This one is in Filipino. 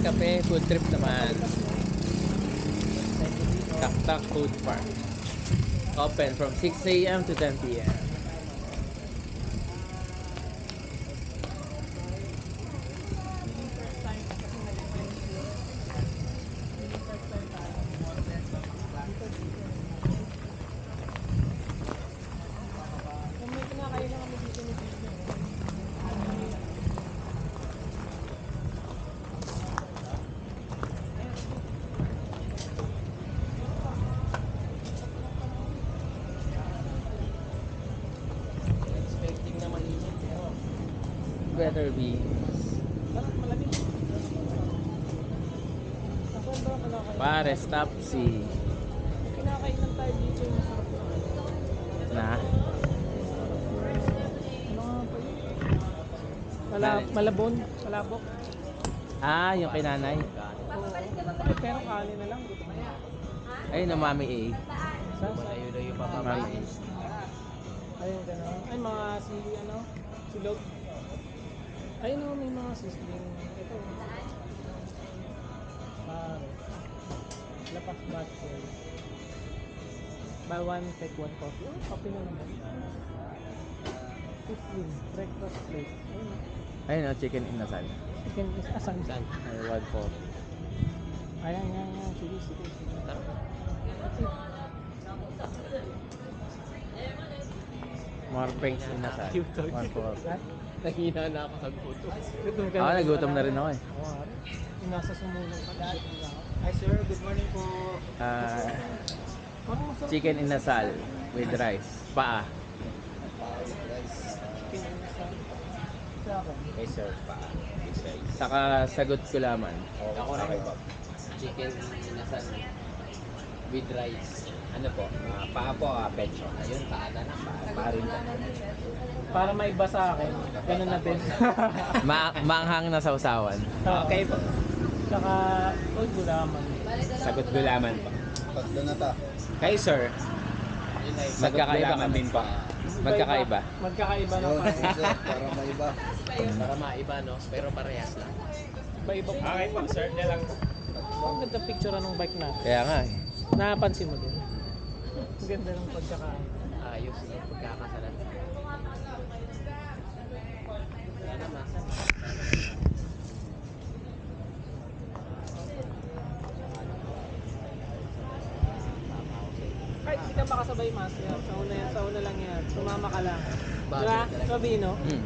kape, food trip naman. Taktak Food Park. Open from 6 a.m. to 10 p.m. Expecting na mainit pero Better be. parang malamig. Ako ba kinakain? Pare, stop si Kinakainan tayo dito yung masarap na. na. Ano nga pa yun? Malabon, malabok. Ah, yung kay nanay. Ay, pero kanin na lang. Gusto mo na. Ay, no, Mami A. Malayo-layo pa pa. Mami A. Ayun, gano'n. Ay, mga silog. Ayun o, may mga sisling. Ito. Pare. Lapas batzel. Buy one, take one coffee. Oh, coffee na naman. Sisling, breakfast plate. Ayun. Ayun, no, chicken inasal. Chicken is asan? Ay, 1-4. Ayan. Sige. Tara. More pinks inasal. 1-4. Nahina na ako sa gutom. Gutom ka Ah, nagutom na rin ako eh. Oo, yung nasa sumulong pa. Gutom na ako. Hi sir, good morning po. Ah, Parang masarap. chicken inasal with rice. Paa. Chicken inasal. Sa akin. Okay sir, Saka sagot ko laman. Ako rin po. Chicken inasal with rice. Ano po? Paa po, pecho. Ayun, paa na lang. Paa rin lang. Para maiba sa akin, ganun na din. Maanghang na sausawan. Okay po. Tsaka, gulaman. Sagot gulaman po. Tatlo na ta. Kay sir, sagot Magkakaiba gulaman kami. din po. Magkakaiba. Magkakaiba na Yun, pa. sir, para maiba. Para maiba no, pero parehas lang. Iba-iba. Okay po, sir na lang po. Ang ganda picture ng bike na. Kaya nga eh. Napansin mo din. Ang ganda ng pagkakain. Ayos no, pagkakasalan. Sana masa. Kahit hindi ka makasabay mas yan. Sa una lang yan. Sumama ka lang. Bagay Diba? talaga. Sabi, no? Hmm.